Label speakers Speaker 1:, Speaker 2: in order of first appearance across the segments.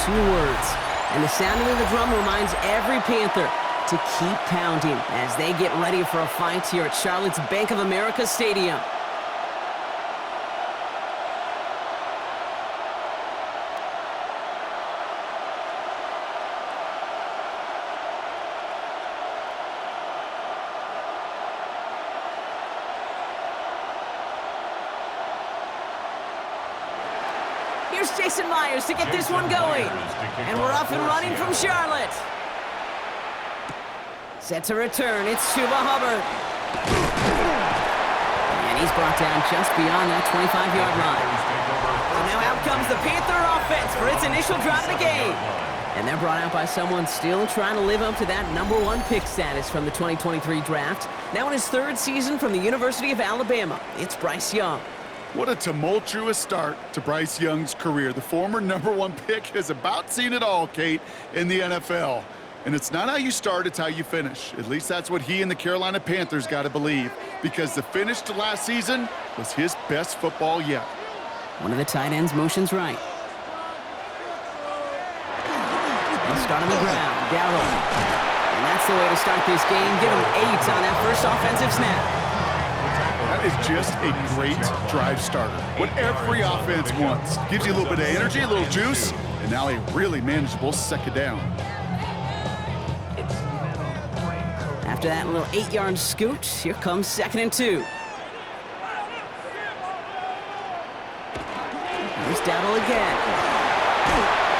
Speaker 1: 2 words. And the sounding of the drum reminds every Panther to keep pounding as they get ready for a fight here at Charlotte's Bank of America Stadium. Here's Jason Myers to get this one going. And we're off and running from Charlotte. Set to return, it's Chuba Hubbard. And he's brought down just beyond that 25-yard line. So now out comes the Panther offense for its initial drive of the game. And they're brought out by someone still trying to live up to that #1 pick status from the 2023 draft. Now in his 3rd season from the University of Alabama, it's Bryce Young.
Speaker 2: What a tumultuous start to Bryce Young's career. The former #1 pick has about seen it all, Kate, in the NFL. And it's not how you start, it's how you finish. At least that's what he and the Carolina Panthers got to believe, because the finish to last season was his best football yet.
Speaker 1: One of the tight ends motions right. They'll start on the ground. Dowdle. And that's the way to start this game. Give him 8 on that first offensive snap.
Speaker 2: That is just a great drive starter. What every offense wants. Gives you a little bit of energy, a little juice, and now a really manageable 2nd down.
Speaker 1: After that little 8-yard scoot, here comes 2nd and 2. Here's Dowdle again.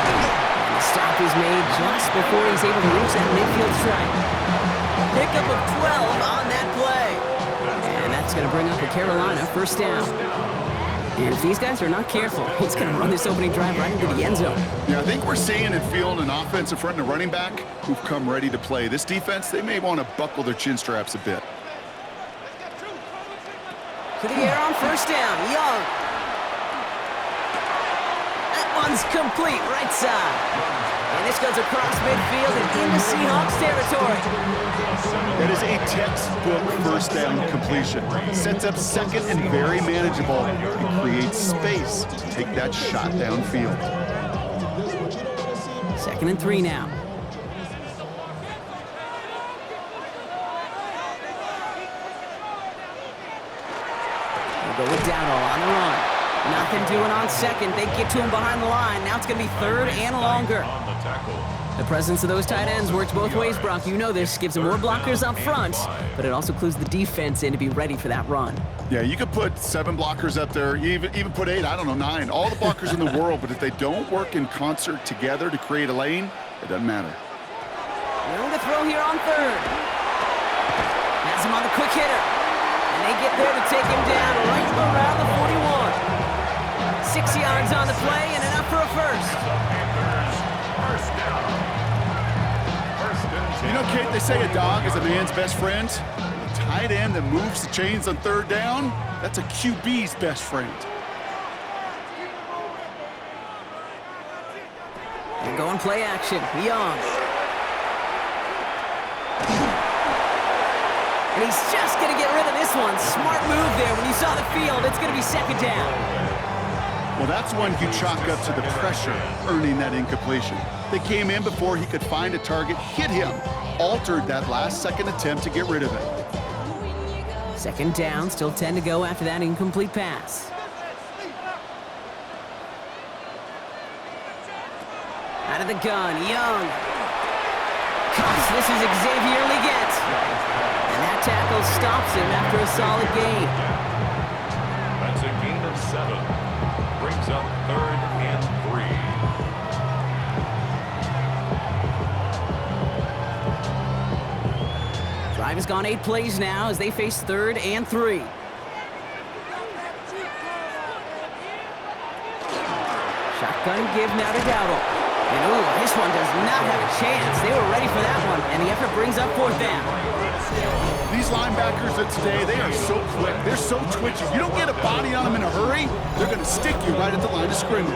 Speaker 1: And the stop is made just before he's able to reach that midfield strike. Pickup of 12 on that play. And that's going to bring up a Carolina 1st down. And if these guys are not careful, he's going to run this opening drive right into the end zone.
Speaker 2: Yeah, I think we're seeing and feeling an offense in front and a running back who've come ready to play. This defense, they may want to buckle their chin straps a bit.
Speaker 1: To the air on 1st down, Young. That one's complete, right side. And this goes across midfield and into Seahawks territory.
Speaker 2: That is a textbook 1st down completion. Sets up 2nd and very manageable and creates space to take that shot downfield.
Speaker 1: 2nd and 3 now. We'll go with Dowdle on the run. Nothing doing on 2nd. They get to him behind the line. Now it's going to be 3rd and longer. The presence of those tight ends works both ways, Brock. You know this. Gives them more blockers up front, but it also clues the defense in to be ready for that run.
Speaker 2: Yeah, you could put 7 blockers up there, even put 8, I don't know, 9. All the blockers in the world, but if they don't work in concert together to create a lane, it doesn't matter.
Speaker 1: Willing to throw here on 3rd. Has him on the quick hitter. And they get there to take him down right around the 41. 6 yards on the play and enough for a 1st.
Speaker 2: You know, Kate, they say a dog is a man's best friend. A tight end that moves the chains on 3rd down, that's a QB's best friend.
Speaker 1: And going play action, Young. And he's just going to get rid of this one. Smart move there. When you saw the field, it's going to be 2nd down.
Speaker 2: Well, that's one you chalk up to the pressure earning that incompletion. They came in before he could find a target, hit him, altered that last 2nd attempt to get rid of it.
Speaker 1: 2nd down, still 10 to go after that incomplete pass. Out of the gun, Young. Cuts, this is Xavier Leggett. And that tackle stops him after a solid gain.
Speaker 3: That's a gain of 7. Brings up 3rd and 3.
Speaker 1: Drive has gone 8 plays now as they face 3rd and 3. Shotgun give now to Dowdle. And ooh, this one does not have a chance. They were ready for that one, and the effort brings up 4th down.
Speaker 2: These linebackers of today, they are so quick. They're so twitchy. You don't get a body on them in a hurry, they're going to stick you right at the line of scrimmage.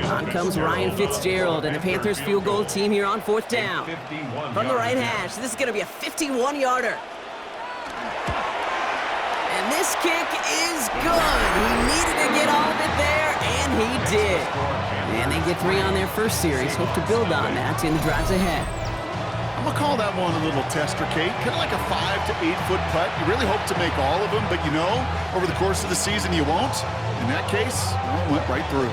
Speaker 1: On comes Ryan Fitzgerald and the Panthers field goal team here on 4th down. From the right hash, this is going to be a 51-yarder. this kick is good. He needed to get all of it there, and he did. And they get 3 on their first series. Hope to build on that in the drives ahead.
Speaker 2: I'm going to call that one a little tester, Kate. Kind of like a 5 to 8 foot putt. You really hope to make all of them, but you know, over the course of the season, you won't. In that case, it went right through.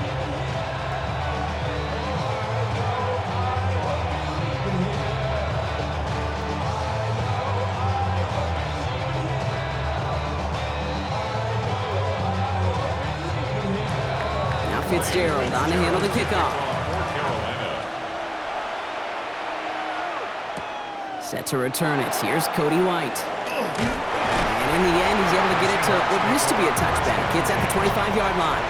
Speaker 1: Fitzgerald on to handle the kickoff. Set to return it. Here's Cody White. And in the end, he's able to get it to what used to be a touchback. It's at the 25-yard line.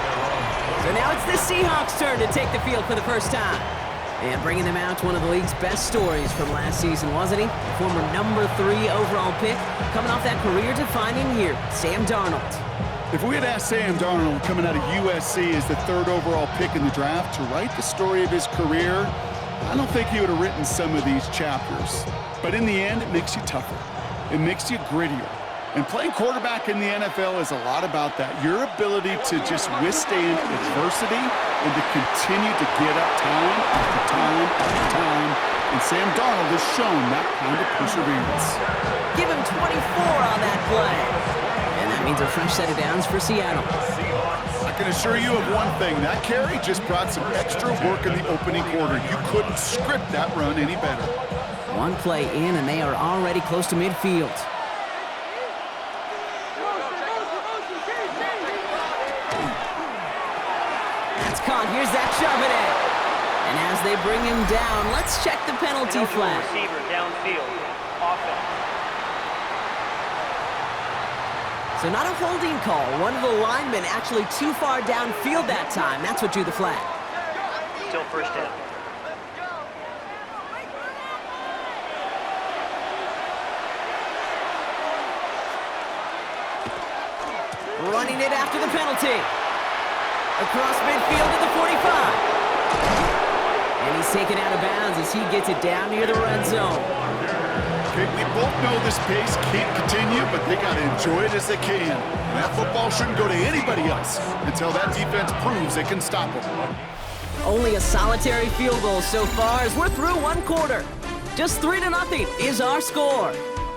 Speaker 1: So now it's the Seahawks' turn to take the field for the first time. And bringing them out, one of the league's best stories from last season, wasn't he? Former number 3 overall pick, coming off that career-defining year, Sam Darnold.
Speaker 2: If we had asked Sam Darnold, coming out of USC as the 3rd overall pick in the draft, to write the story of his career, I don't think he would have written some of these chapters. But in the end, it makes you tougher. It makes you grittier. And playing quarterback in the NFL is a lot about that. Your ability to just withstand adversity and to continue to get up time after time after time. And Sam Darnold has shown that kind of perseverance.
Speaker 1: Give him 24 on that play. And that means a fresh set of downs for Seattle.
Speaker 2: I can assure you of one thing. That carry just brought some extra work in the opening quarter. You couldn't script that run any better.
Speaker 1: One play in, and they are already close to midfield. That's caught. Here's that shove it in. And as they bring him down, let's check the penalty flag.
Speaker 4: Receiver downfield. Offense.
Speaker 1: So not a holding call. One of the linemen actually too far downfield that time. That's what drew the flag.
Speaker 4: Still first down.
Speaker 1: Running it after the penalty. Across midfield to the 45. And he's taken out of bounds as he gets it down near the red zone.
Speaker 2: Okay, we both know this pace can't continue, but they got to enjoy it as they can. And that football shouldn't go to anybody else until that defense proves it can stop them.
Speaker 1: Only a solitary field goal so far as we're through one quarter. Just 3-0 is our score.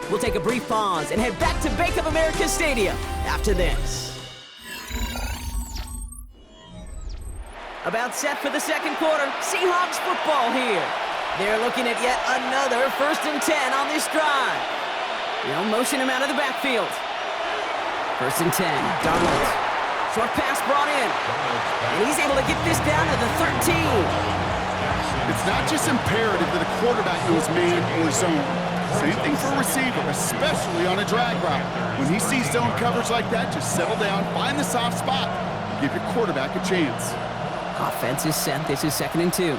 Speaker 1: We'll take a brief pause and head back to Bank of America Stadium after this. About set for the second quarter. Seahawks football here. They're looking at yet another 1st and 10 on this drive. They'll motion him out of the backfield. 1st and 10, Darnold. Short pass brought in. And he's able to get this down to the 13.
Speaker 2: It's not just imperative that a quarterback knows man or zone. Same thing for a receiver, especially on a drag route. When he sees zone coverage like that, just settle down, find the soft spot, and give your quarterback a chance.
Speaker 1: Offense is set. This is 2nd and 2.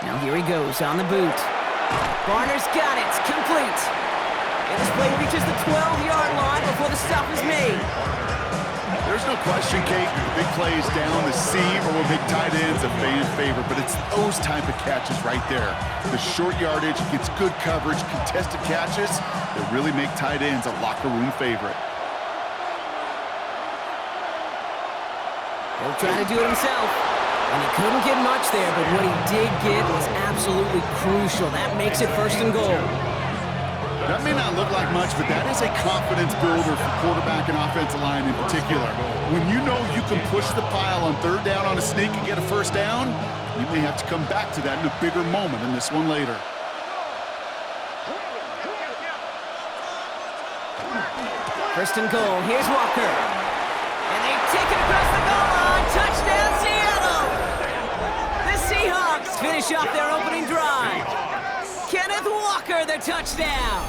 Speaker 1: Now here he goes on the boot. Barner's got it. It's complete. And this play reaches the 12-yard line before the stop is made.
Speaker 2: There's no question, Kate, the big plays down the seam or big tight ends a fan favorite, but it's those type of catches right there. The short yardage, gets good coverage, contested catches that really make tight ends a locker room favorite.
Speaker 1: He'll try to do it himself. And he couldn't get much there, but what he did get was absolutely crucial. That makes it 1st and goal.
Speaker 2: That may not look like much, but that is a confidence builder for quarterback and offensive line in particular. When you know you can push the pile on 3rd down on a sneak and get a 1st down, you may have to come back to that in a bigger moment in this one later.
Speaker 1: First and goal. Here's Walker. And they take it across the goal line. Touchdown, Seattle! The Seahawks finish off their opening drive. Kenneth Walker, the touchdown.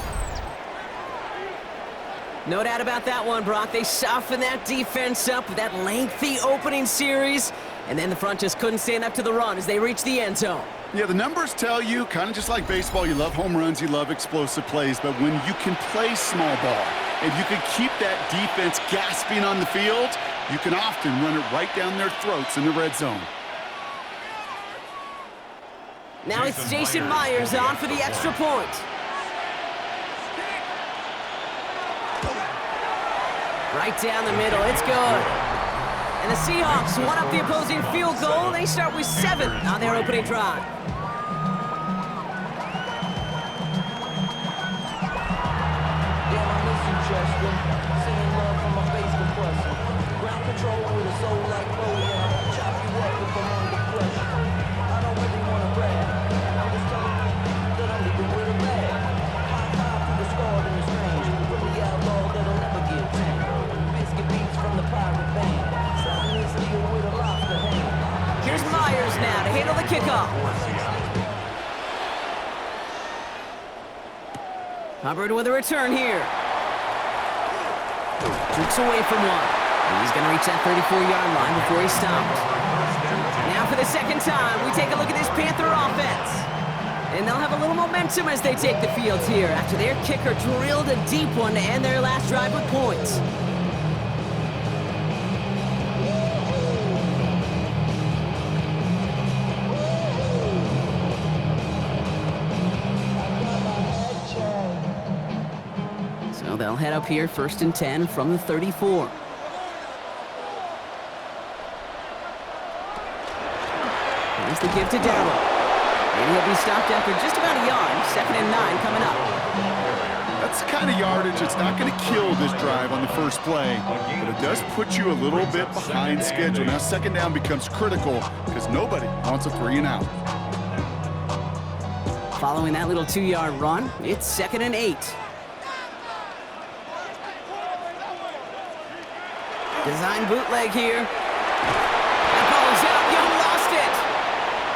Speaker 1: No doubt about that one, Brock. They softened that defense up with that lengthy opening series, and then the front just couldn't stand up to the run as they reached the end zone.
Speaker 2: Yeah, the numbers tell you, kind of just like baseball, you love home runs, you love explosive plays, but when you can play small ball and you can keep that defense gasping on the field, you can often run it right down their throats in the red zone.
Speaker 1: Now it's Jason Myers on for the extra point. Right down the middle. It's good. And the Seahawks one up the opposing field goal. They start with 7 on their opening drive. Here's Myers now to handle the kickoff. Hubbard with a return here. Jukes away from one. He's going to reach that 34-yard line before he stopped. Now for the second time, we take a look at this Panther offense. And they'll have a little momentum as they take the field here after their kicker drilled a deep one to end their last drive with points. So they'll head up here, 1st and 10 from the 34. Here's the give to Darrell. And he'll be stopped after just about a yard. 2nd and 9 coming up.
Speaker 2: That's the kind of yardage that's not going to kill this drive on the first play, but it does put you a little bit behind schedule. Now 2nd down becomes critical because nobody wants a 3 and out.
Speaker 1: Following that little 2-yard run, it's 2nd and 8. Design bootleg here. That ball is out. Young lost it.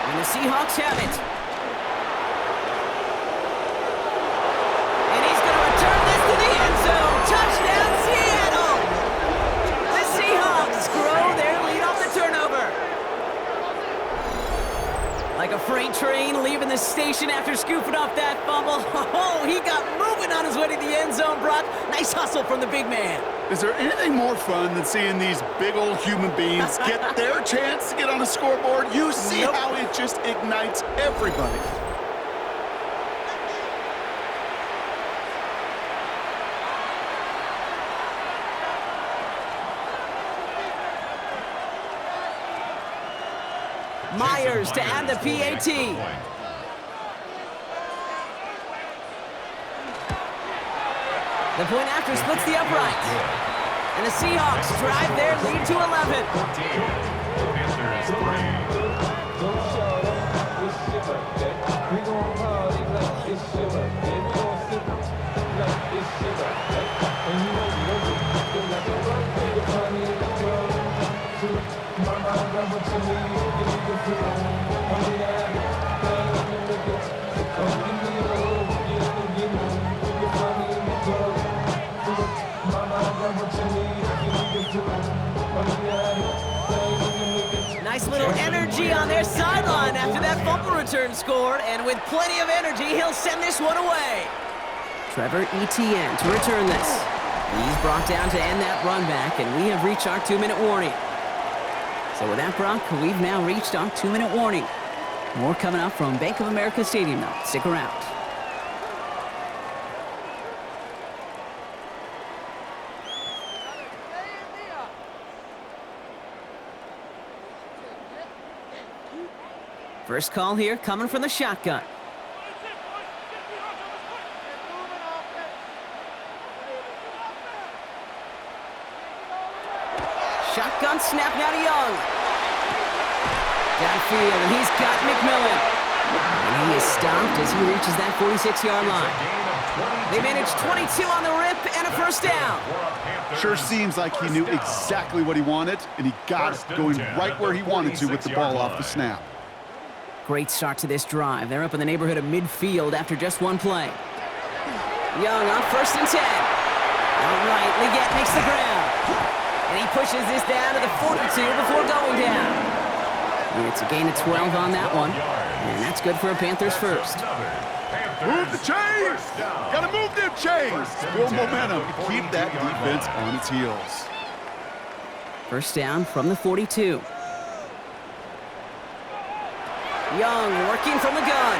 Speaker 1: And the Seahawks have it. And he's going to return this to the end zone. Touchdown, Seattle. The Seahawks grow their lead off the turnover. Like a freight train leaving the station after scooping up that fumble. Oh, he got moving on his way to the end zone, Brock. Nice hustle from the big man.
Speaker 2: Is there anything more fun than seeing these big old human beings get their chance to get on a scoreboard? You see how it just ignites everybody.
Speaker 1: Myers to add the PAT. The point after splits the uprights. And the Seahawks drive their lead to 11. Nice little energy on their sideline after that fumble return scored, and with plenty of energy, he'll send this one away. Trevor Etienne to return this. He's brought down to end that run back, and we have reached our 2-minute warning. So with that, Brock, we've now reached our 2-minute warning. More coming up from Bank of America Stadium now. Stick around. First call here coming from the shotgun. Shotgun snap now to Young. Downfield, and he's got McMillan. And he is stopped as he reaches that 46-yard line. They managed 22 on the rip and a first down.
Speaker 2: Sure seems like he knew exactly what he wanted, and he got it going right where he wanted to with the ball off the snap.
Speaker 1: Great start to this drive. They're up in the neighborhood of midfield after just one play. Young on 1st and 10. All right, Leggett makes the ground. And he pushes this down to the 42 before going down. And it's a gain of 12 on that one. And that's good for a Panthers first.
Speaker 2: Move the chains! Gotta move them chains! Build momentum. Keep that defense on its heels.
Speaker 1: First down from the 42. Young working from the gun.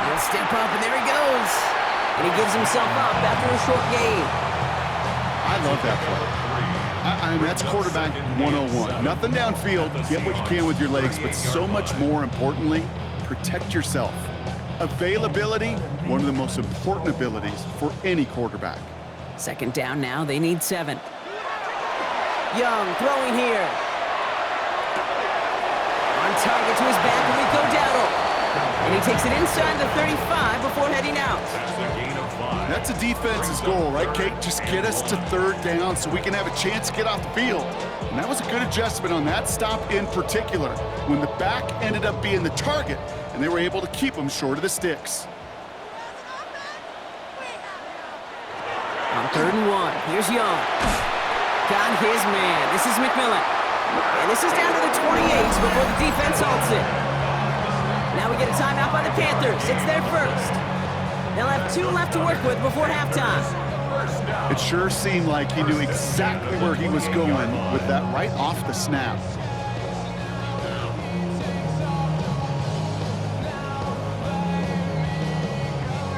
Speaker 1: He'll step up, and there he goes. And he gives himself up after a short gain.
Speaker 2: I love that play. I mean, that's quarterback 101. Nothing downfield, get what you can with your legs, but so much more importantly, protect yourself. Availability, one of the most important abilities for any quarterback.
Speaker 1: Second down now, they need 7. Young throwing here. On target to his back, Rico Dowdle. And he takes it inside the 35 before heading out.
Speaker 2: That's a defense's goal, right, Kate? Just get us to third down so we can have a chance to get off the field. And that was a good adjustment on that stop in particular, when the back ended up being the target, and they were able to keep him short of the sticks.
Speaker 1: On 3rd and 1, here's Young. Got his man. This is McMillan. And this is down to the 28 before the defense halts it. Now we get a timeout by the Panthers. It's their first. They'll have 2 left to work with before halftime.
Speaker 2: It sure seemed like he knew exactly where he was going with that right off the snap.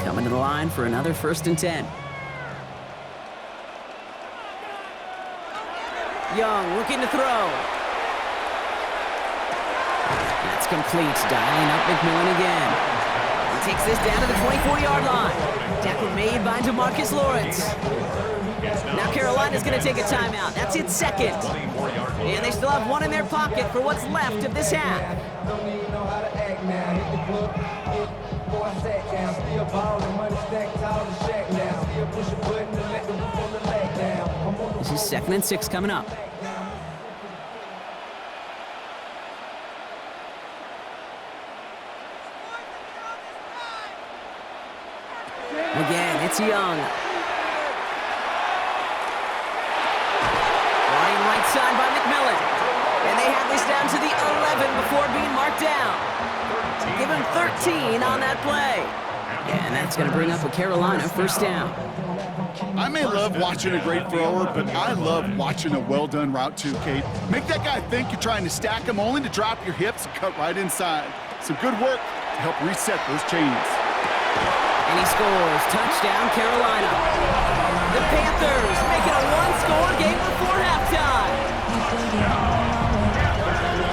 Speaker 1: Coming to the line for another 1st and 10. Young looking to throw. That's complete. Dialing up McMillan again. He takes this down to the 24-yard line. Tackle made by DeMarcus Lawrence. Now Carolina's going to take a timeout. That's its 2nd. And they still have 1 in their pocket for what's left of this half. This is 2nd and 6 coming up. Again, it's Young. Running right side by McMillan. And they have this down to the 11 before being marked down. Give him 13 on that play. And that's going to bring up a Carolina 1st down.
Speaker 2: I may love watching a great thrower, but I love watching a well-done route too, Kate. Make that guy think you're trying to stack him only to drop your hips and cut right inside. Some good work to help reset those chains.
Speaker 1: And he scores. Touchdown, Carolina. The Panthers making a 1-score game before halftime.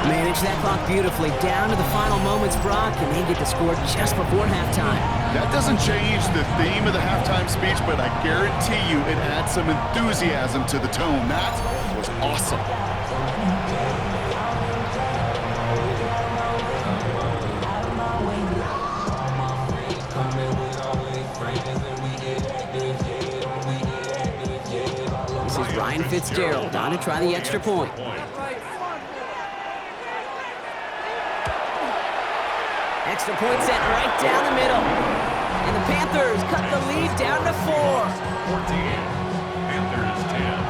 Speaker 1: Manage that clock beautifully. Down to the final moments, Brock, and they get the score just before halftime.
Speaker 2: That doesn't change the theme of the halftime speech, but I guarantee you it adds some enthusiasm to the tone. That was awesome.
Speaker 1: This is Ryan Fitzgerald on to try the extra point. Extra point set right down the middle. And the Panthers cut the lead down to 4.
Speaker 3: 14. Panthers 10.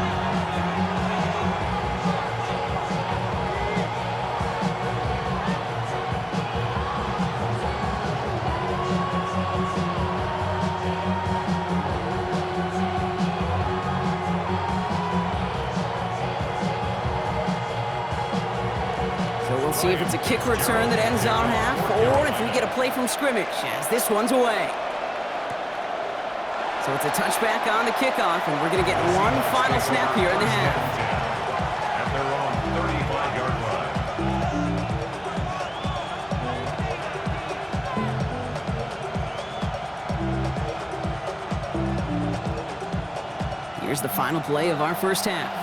Speaker 1: We'll see if it's a kick return that ends our half, or if we get a play from scrimmage, as this one's away. So it's a touchback on the kickoff, and we're going to get one final snap here in the half.
Speaker 3: At their own 35-yard line.
Speaker 1: Here's the final play of our first half.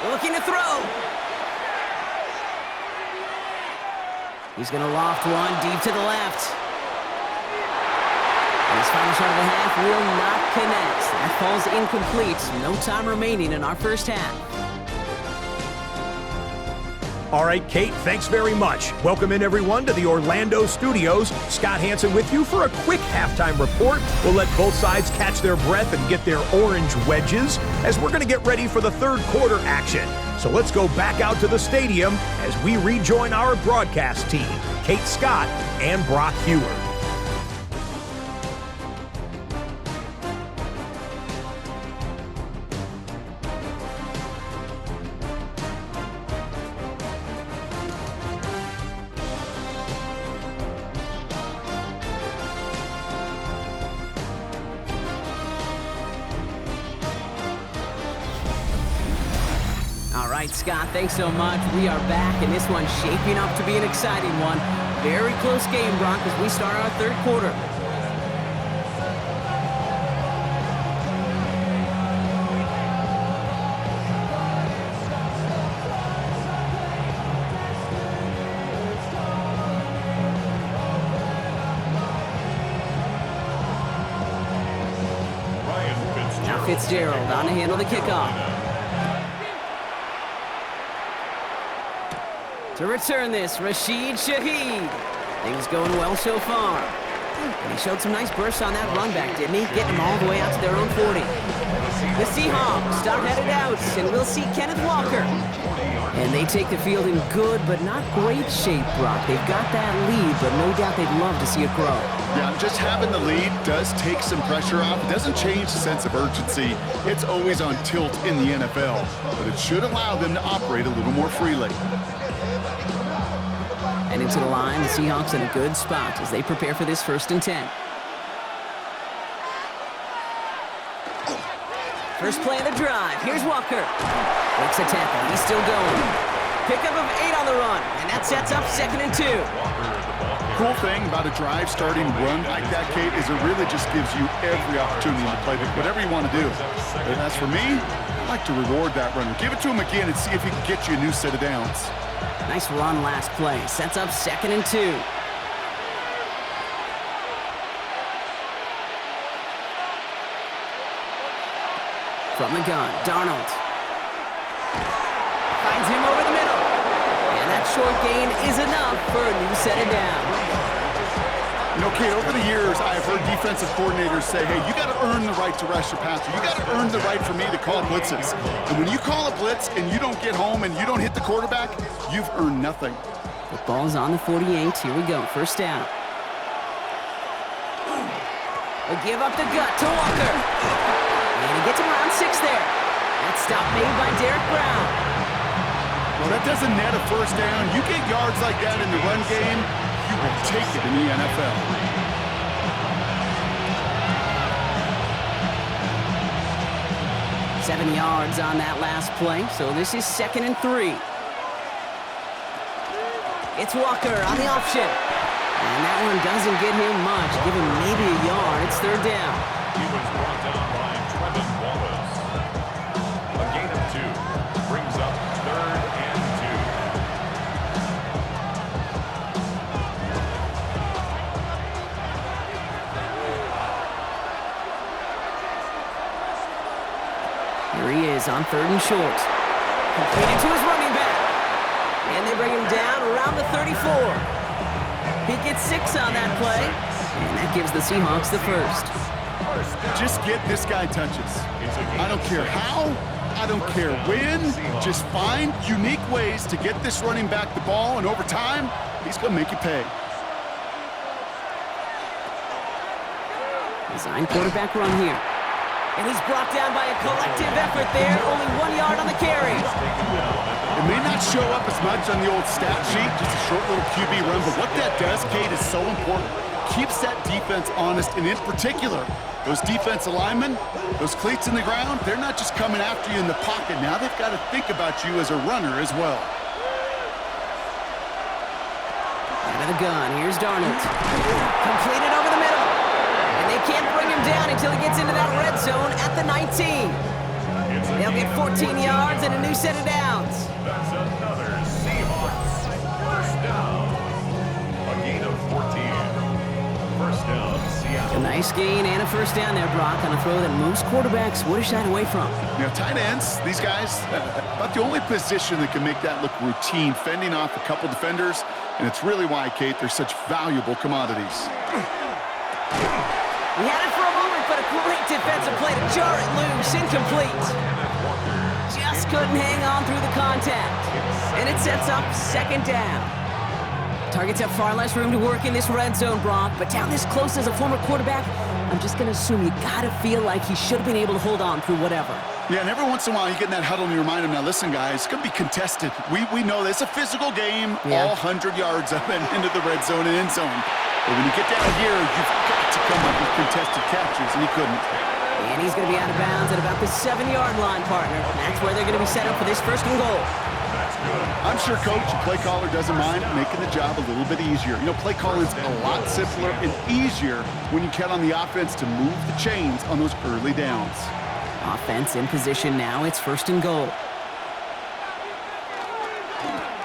Speaker 1: Looking to throw. He's going to loft one deep to the left. And his final shot of the half will not connect. That falls incomplete. No time remaining in our first half.
Speaker 5: All right, Kate, thanks very much. Welcome in, everyone, to the Orlando studios. Scott Hansen with you for a quick halftime report. We'll let both sides catch their breath and get their orange wedges as we're going to get ready for the third quarter action. So let's go back out to the stadium as we rejoin our broadcast team, Kate Scott and Brock Hewer.
Speaker 1: right, Scott, thanks so much. We are back, and this one's shaping up to be an exciting one. Very close game, Brock, as we start our third quarter. Now Fitzgerald on to handle the kickoff. To return this, Rashid Shaheed. Things going well so far. And he showed some nice bursts on that run back, didn't he? Getting them all the way out to their own 40. The Seahawks start headed out, and we'll see Kenneth Walker. And they take the field in good but not great shape, Brock. They've got that lead, but no doubt they'd love to see it grow.
Speaker 2: Yeah, just having the lead does take some pressure off. It doesn't change the sense of urgency. It's always on tilt in the NFL, but it should allow them to operate a little more freely.
Speaker 1: And into the line, the Seahawks in a good spot as they prepare for this 1st and 10. First play of the drive. Here's Walker. Breaks a tackle. He's still going. Pickup of 8 on the run, and that sets up 2nd and 2.
Speaker 2: Cool thing about a drive starting run like that, Kate, is it really just gives you every opportunity to play whatever you want to do. And as for me, I like to reward that runner. Give it to him again and see if he can get you a new set of downs.
Speaker 1: Nice run last play. Sets up 2nd and 2. From the gun, Darnold. Finds him over the middle. And that short gain is enough for a new set of downs.
Speaker 2: You know, Kate, over the years, I've heard defensive coordinators say, hey, you got to earn the right to rush your passer. You got to earn the right for me to call blitzes. And when you call a blitz and you don't get home and you don't hit the quarterback, you've earned nothing.
Speaker 1: The ball's on the 48. Here we go. 1st down. They give up the gut to Walker. And he gets him around 6 there. That stop made by Derek Brown.
Speaker 2: Well, that doesn't net a 1st down. You get yards like that in the run game, you will take it in the NFL.
Speaker 1: Seven yards on that last play, so this is 2nd and 3. It's Walker on the option. And that one doesn't get him much. Give him maybe a yard. It's 3rd down.
Speaker 3: He was brought down by Trevin Wallace. A gain of 2 brings up 3rd and
Speaker 1: 2. Here he is on 3rd and short. Completed to his running back. And they bring him down around the 34. He gets 6 on that play. And that gives the Seahawks the 1st.
Speaker 2: Just get this guy touches. I don't care how, I don't care when. Just find unique ways to get this running back the ball, and over time, he's going to make you pay.
Speaker 1: Design quarterback run here. And he's brought down by a collective effort there. Only 1 yard on the carry.
Speaker 2: It may not show up as much on the old stat sheet, just a short little QB run, but what that does, Kate, is so important. Keeps that defense honest, and in particular, those defensive linemen, those cleats in the ground, they're not just coming after you in the pocket. Now they've got to think about you as a runner as well.
Speaker 1: Out of the gun, here's Darnold. Completed over the middle. And they can't bring him down until he gets into that red zone at the 19. They'll get 14 yards and a new set of downs.
Speaker 3: That's another Seahawks 1st down. A gain of 14. 1st down, Seattle.
Speaker 1: A nice gain and a 1st down there, Brock, on a throw that most quarterbacks would have shied away from.
Speaker 2: You know, tight ends, these guys, about the only position that can make that look routine, fending off a couple defenders, and it's really why, Kate, they're such valuable commodities.
Speaker 1: He had it for a moment, but a great defensive play to jar it loose, incomplete. Just couldn't hang on through the contact. And it sets up 2nd down. Targets have far less room to work in this red zone, Brock, but down this close as a former quarterback, I'm just going to assume you got to feel like he should have been able to hold on through whatever.
Speaker 2: Yeah, and every once in a while you get in that huddle and you remind him, now listen, guys, it's going to be contested. We know this. It's a physical game, all 100 yards up and into the red zone and end zone. But when you get down here, you've got to come up with contested catches, and he couldn't.
Speaker 1: And he's going to be out of bounds at about the 7-yard line, partner. That's where they're going to be set up for this first and goal.
Speaker 2: I'm sure coach and play caller doesn't mind making the job a little bit easier. You know, play calling's a lot simpler and easier when you count on the offense to move the chains on those early downs.
Speaker 1: Offense in position now. It's first and goal.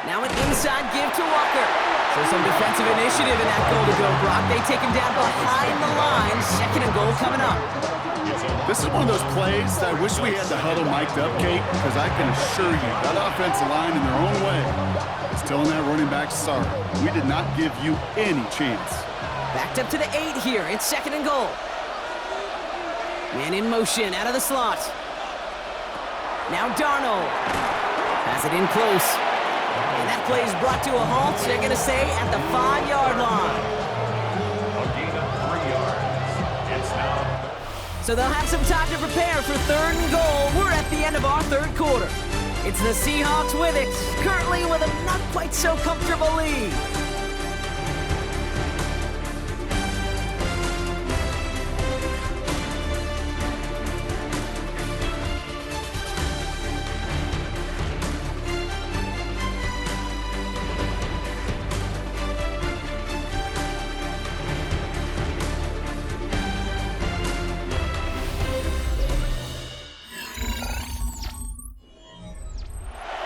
Speaker 1: Now an inside give to Walker. So some defensive initiative in that goal to go, Brock. They take him down behind the line. Second and goal coming up.
Speaker 2: This is one of those plays that I wish we had the huddle mic'd up, Kate, because I can assure you that offensive line in their own way is telling that running back, sorry, we did not give you any chance.
Speaker 1: Backed up to the 8 here. It's second and goal. Man in motion out of the slot. Now Darnold has it in close. And that play is brought to a halt, they're going to say, at the 5-yard line.
Speaker 3: A gain of 3 yards. It's now.
Speaker 1: So they'll have some time to prepare for third and goal. We're at the end of our third quarter. It's the Seahawks with it, currently with a not quite so comfortable lead.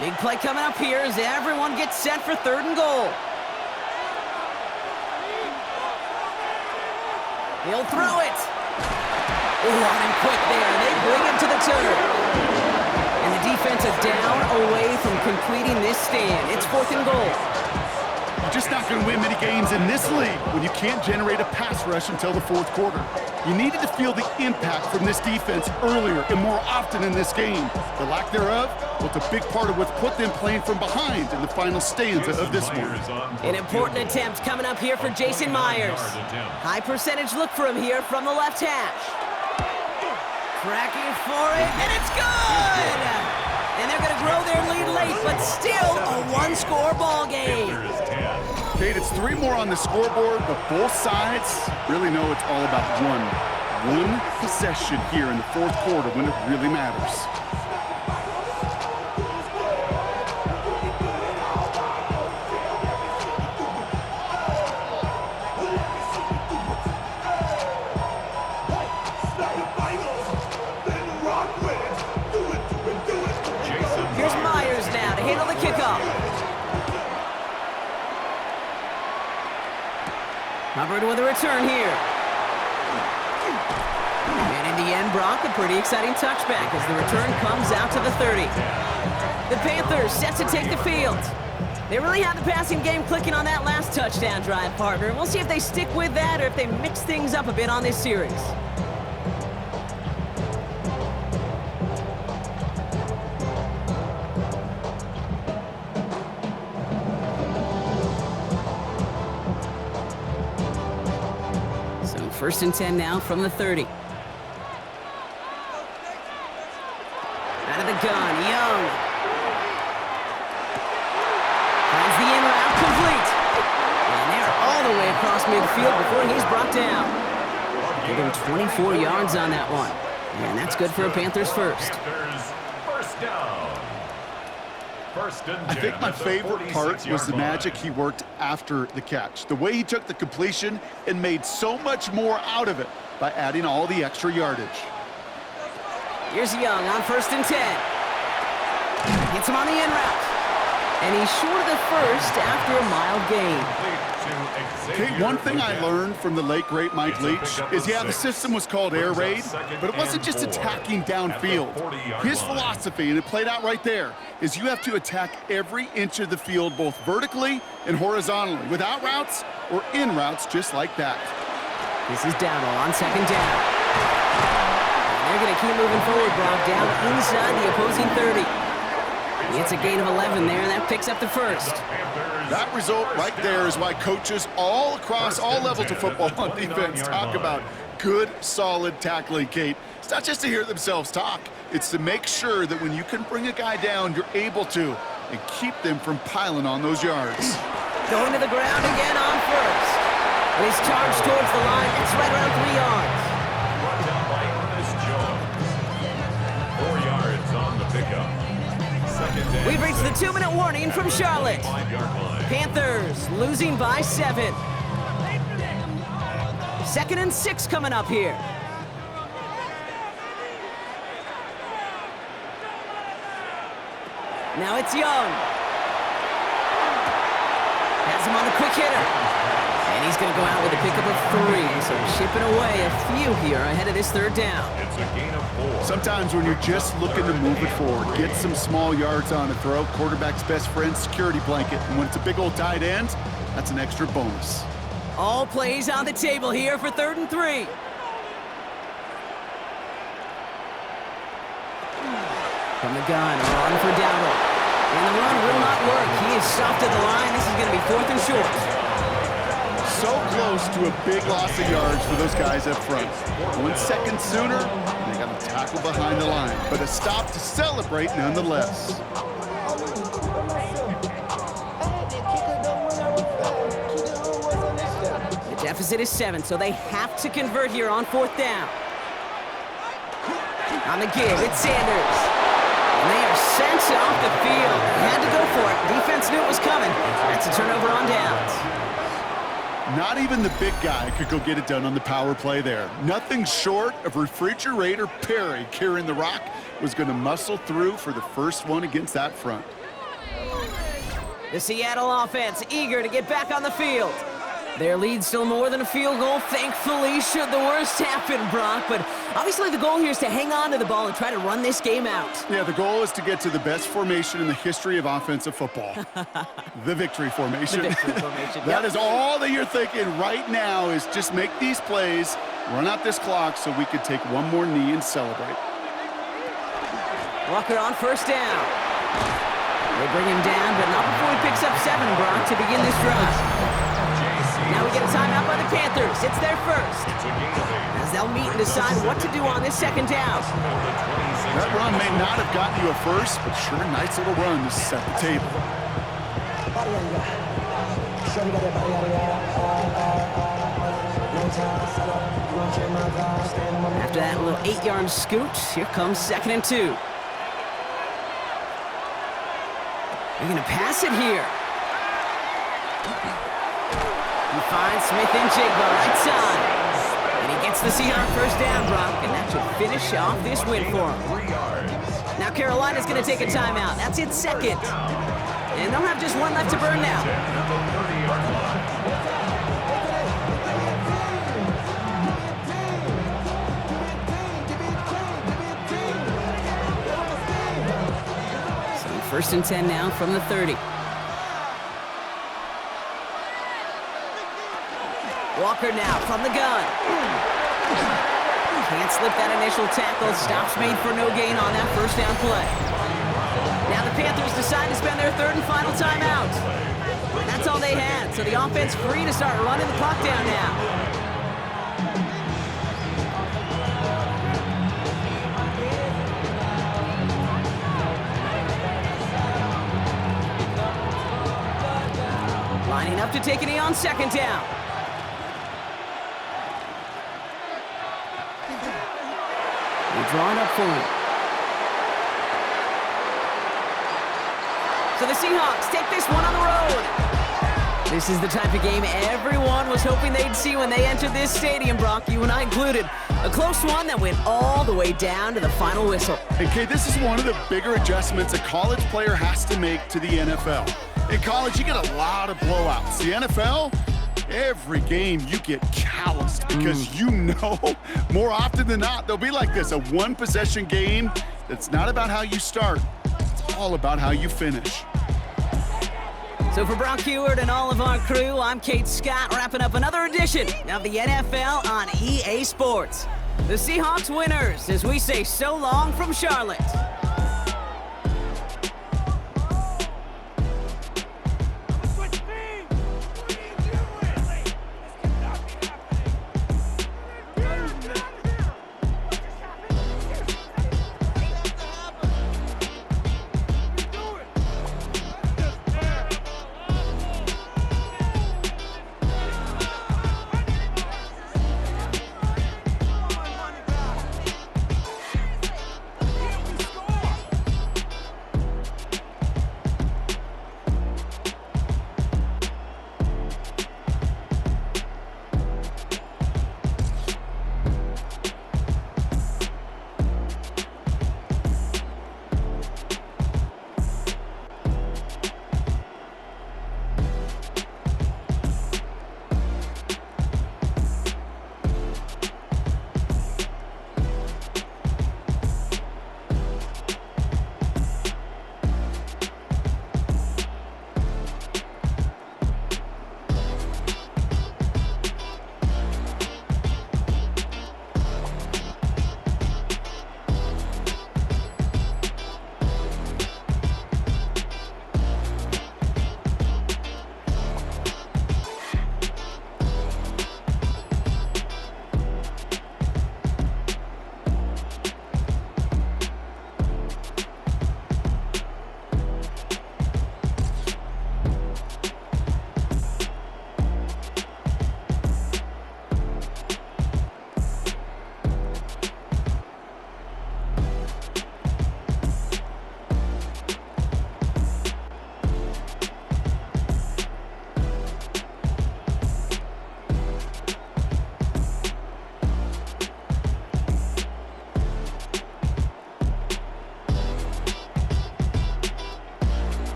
Speaker 1: Big play coming up here as everyone gets set for third and goal. He'll throw it. Oh, on him quick there. They bring him to the turn. And the defense is down away from completing this stand. It's fourth and goal.
Speaker 2: You're just not going to win many games in this league when you can't generate a pass rush until the fourth quarter. You needed to feel the impact from this defense earlier and more often in this game. The lack thereof was a big part of what's put them playing from behind in the final stanza of this one.
Speaker 1: An important attempt coming up here for Jason Myers. High percentage look for him here from the left hash. Cracking for it, and it's good! And they're going to grow their lead late, but still a one-score ball game.
Speaker 2: Kate, it's 3 more on the scoreboard, but both sides really know it's all about one possession here in the fourth quarter when it really matters.
Speaker 1: Here's Myers now to handle the kickoff. Hubbard with a return here. And in the end, Brock, a pretty exciting touchback as the return comes out to the 30. The Panthers set to take the field. They really had the passing game clicking on that last touchdown drive, partner. We'll see if they stick with that or if they mix things up a bit on this series. First and 10 now from the 30. Out of the gun, Young. Finds the in route complete. And they're all the way across midfield before he's brought down. Give him 24 yards on that one. And that's good for a Panthers first.
Speaker 3: First down.
Speaker 2: I think my favorite part was the magic he worked after the catch. The way he took the completion and made so much more out of it by adding all the extra yardage.
Speaker 1: Here's Young on first and 10. Hits him on the in route. And he's short of the first after a mild gain.
Speaker 2: Okay, one thing I learned from the late, great Mike Leach is, yeah, the system was called air raid, but it wasn't just attacking downfield. His philosophy, and it played out right there, is you have to attack every inch of the field, both vertically and horizontally, without routes or in routes just like that.
Speaker 1: This is Dowdle on second down. And they're going to keep moving forward, Brock, down inside the opposing 30. It's a gain of 11 there, and that picks up the first.
Speaker 2: That result right there is why coaches all across all levels of football on defense talk about good, solid tackling, Kate. It's not just to hear themselves talk. It's to make sure that when you can bring a guy down, you're able to, and keep them from piling on those yards.
Speaker 1: Going to the ground again on first. And he's charged towards the line. It's right around 3 yards. We've reached the 2-minute warning from Charlotte.
Speaker 3: 5-yard line.
Speaker 1: Panthers losing by 7. 2nd and 6 coming up here. Now it's Young. Has him on the quick hitter. And he's going to go out with a pickup of 3. So chipping away a few here ahead of this 3rd down.
Speaker 3: It's a gain of 4.
Speaker 2: Sometimes when you're just looking to move it forward, get some small yards on a throw, quarterback's best friend, security blanket. And when it's a big old tight end, that's an extra bonus.
Speaker 1: All plays on the table here for 3rd and 3. From the gun, on for Dowdle. And the run will not work. He is stopped at the line. This is going to be 4th and short.
Speaker 2: So close to a big loss of yards for those guys up front. 1 second sooner, they got a tackle behind the line. But a stop to celebrate nonetheless.
Speaker 1: The deficit is 7, so they have to convert here on 4th down. On the give, it's Sanders. And they are sent off the field. They had to go for it. Defense knew it was coming. That's a turnover on downs.
Speaker 2: Not even the big guy could go get it done on the power play there. Nothing short of Refrigerator Perry carrying the rock was going to muscle through for the first one against that front.
Speaker 1: The Seattle offense eager to get back on the field. Their lead still more than a field goal, thankfully, should the worst happen, Brock. But obviously the goal here is to hang on to the ball and try to run this game out.
Speaker 2: Yeah, the goal is to get to the best formation in the history of offensive football. The victory formation.
Speaker 1: The victory formation,
Speaker 2: That
Speaker 1: yep.
Speaker 2: is all that you're thinking right now is just make these plays, run out this clock so we could take one more knee and celebrate.
Speaker 1: Walker on 1st down. They bring him down, but not before he picks up 7, Brock, to begin this drive. Now we get a timeout by the Panthers. It's their first. As they'll meet and decide what to do on this 2nd down.
Speaker 2: That run may not have gotten you a first, but sure, nice little run to set the table.
Speaker 1: After that little 8-yard scoot, here comes 2nd and 2. They're going to pass it here. He finds Smith and Jigba right side. And he gets the Seahawks 1st down, Brock, and that should finish off this win for him. Now Carolina's going to take a timeout. That's its 2nd. And they'll have just 1 left to burn now. So 1st and 10 now from the 30. Walker now from the gun. Can't slip that initial tackle. Stops made for no gain on that 1st down play. Now the Panthers decide to spend their 3rd and final timeout. That's all they had, so the offense free to start running the clock down now. Lining up to take a knee on 2nd down. Drawn up for him. So the Seahawks take this one on the road. This is the type of game everyone was hoping they'd see when they entered this stadium, Brock, you and I included. A close one that went all the way down to the final whistle.
Speaker 2: And Kate, this is one of the bigger adjustments a college player has to make to the NFL. In college, you get a lot of blowouts. The NFL, every game you get calloused because you know more often than not they'll be like this, a 1-possession game that's not about how you start, it's all about how you finish.
Speaker 1: So for Brock Heward and all of our crew, I'm Kate Scott, wrapping up another edition of the NFL on EA Sports. The Seahawks winners as we say so long from Charlotte.